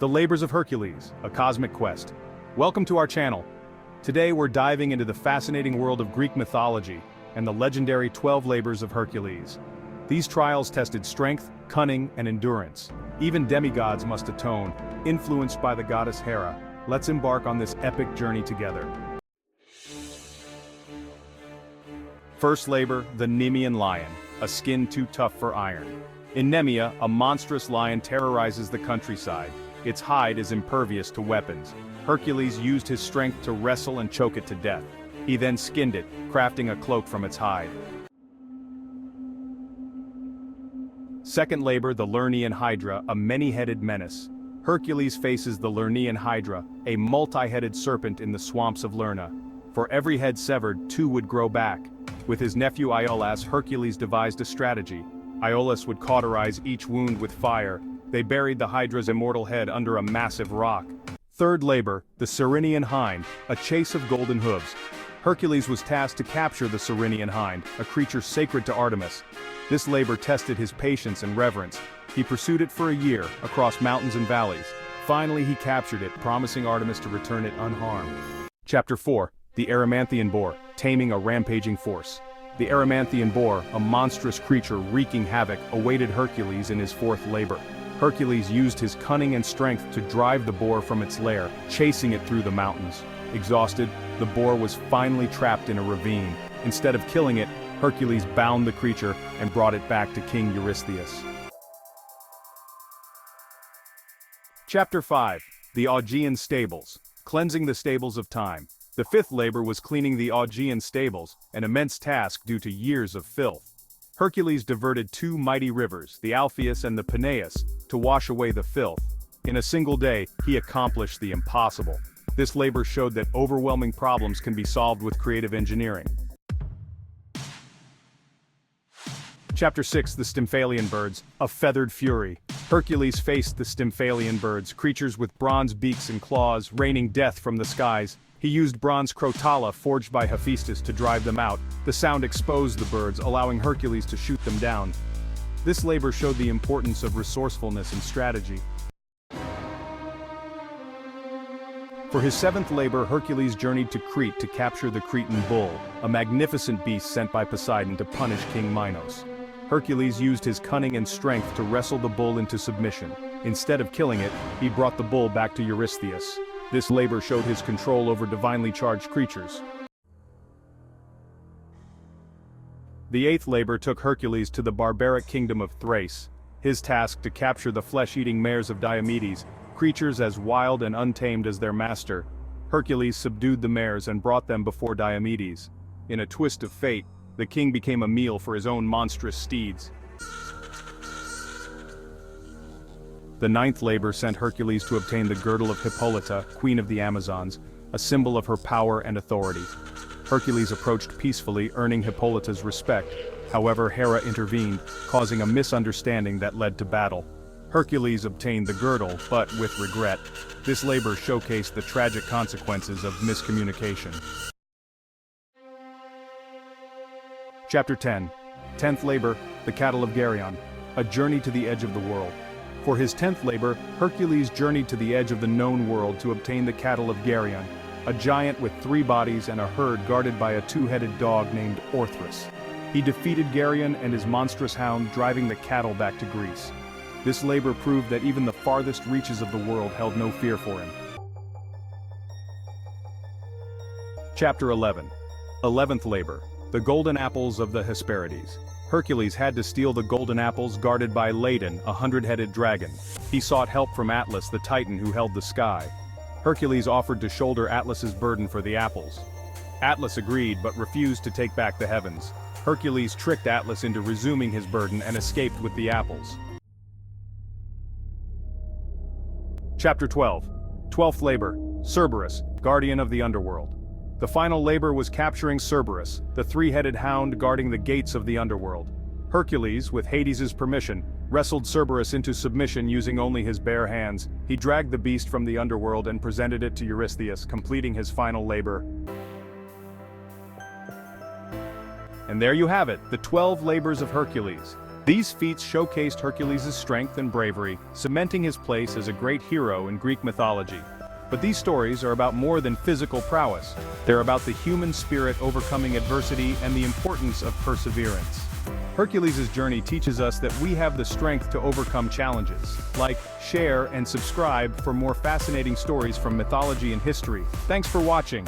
The Labors of Hercules, a cosmic quest. Welcome to our channel. Today we're diving into the fascinating world of Greek mythology and the legendary 12 Labors of Hercules. These trials tested strength, cunning, and endurance. Even demigods must atone, influenced by the goddess Hera. Let's embark on this epic journey together. First labor, the Nemean lion, a skin too tough for iron. In Nemea, a monstrous lion terrorizes the countryside. Its hide is impervious to weapons. Hercules used his strength to wrestle and choke it to death. He then skinned it, crafting a cloak from its hide. Second labor, the Lernaean Hydra, a many-headed menace. Hercules faces the Lernaean Hydra, a multi-headed serpent in the swamps of Lerna. For every head severed, two would grow back. With his nephew Iolaus, Hercules devised a strategy. Iolaus would cauterize each wound with fire. They buried the Hydra's immortal head under a massive rock. Third labor, the Ceryneian Hind, a chase of golden hooves. Hercules was tasked to capture the Ceryneian Hind, a creature sacred to Artemis. This labor tested his patience and reverence. He pursued it for a year, across mountains and valleys. Finally he captured it, promising Artemis to return it unharmed. Chapter 4, the Erymanthian Boar, taming a rampaging force. The Erymanthian boar, a monstrous creature wreaking havoc, awaited Hercules in his fourth labor. Hercules used his cunning and strength to drive the boar from its lair, chasing it through the mountains. Exhausted, the boar was finally trapped in a ravine. Instead of killing it, Hercules bound the creature and brought it back to King Eurystheus. Chapter 5, the Augean Stables, cleansing the stables of time. The fifth labor was cleaning the Augean Stables, an immense task due to years of filth. Hercules diverted two mighty rivers, the Alpheus and the Peneus, to wash away the filth. In a single day, he accomplished the impossible. This labor showed that overwhelming problems can be solved with creative engineering. Chapter 6, the Stymphalian Birds, a feathered fury. Hercules faced the Stymphalian birds, creatures with bronze beaks and claws, raining death from the skies. He used bronze crotala forged by Hephaestus to drive them out. The sound exposed the birds, allowing Hercules to shoot them down. This labor showed the importance of resourcefulness and strategy. For his seventh labor, Hercules journeyed to Crete to capture the Cretan bull, a magnificent beast sent by Poseidon to punish King Minos. Hercules used his cunning and strength to wrestle the bull into submission. Instead of killing it, he brought the bull back to Eurystheus. This labor showed his control over divinely charged creatures. The eighth labor took Hercules to the barbaric kingdom of Thrace. His task to capture the flesh-eating mares of Diomedes, creatures as wild and untamed as their master. Hercules subdued the mares and brought them before Diomedes. In a twist of fate, the king became a meal for his own monstrous steeds. The ninth labor sent Hercules to obtain the girdle of Hippolyta, queen of the Amazons, a symbol of her power and authority. Hercules approached peacefully, earning Hippolyta's respect. However, Hera intervened, causing a misunderstanding that led to battle. Hercules obtained the girdle, but with regret. This labor showcased the tragic consequences of miscommunication. Chapter 10, 10th labor, the cattle of Geryon, a journey to the edge of the world. For his 10th labor, Hercules journeyed to the edge of the known world to obtain the cattle of Geryon, a giant with 3 bodies and a herd guarded by a 2-headed dog named Orthrus. He defeated Geryon and his monstrous hound, driving the cattle back to Greece. This labor proved that even the farthest reaches of the world held no fear for him. Chapter 11, 11th labor, the golden apples of the Hesperides. Hercules had to steal the golden apples guarded by Ladon, a 100-headed dragon. He sought help from Atlas, the titan who held the sky. Hercules offered to shoulder Atlas's burden for the apples. Atlas agreed but refused to take back the heavens. Hercules tricked Atlas into resuming his burden and escaped with the apples. Chapter 12, 12th labor, Cerberus, guardian of the underworld. The final labor was capturing Cerberus, the 3-headed hound guarding the gates of the underworld. Hercules, with Hades' permission, wrestled Cerberus into submission using only his bare hands. He dragged the beast from the underworld and presented it to Eurystheus, completing his final labor. And there you have it, the 12 labors of Hercules. These feats showcased Hercules' strength and bravery, cementing his place as a great hero in Greek mythology. But these stories are about more than physical prowess. They're about the human spirit overcoming adversity and the importance of perseverance. Hercules' journey teaches us that we have the strength to overcome challenges. Like, share, and subscribe for more fascinating stories from mythology and history. Thanks for watching.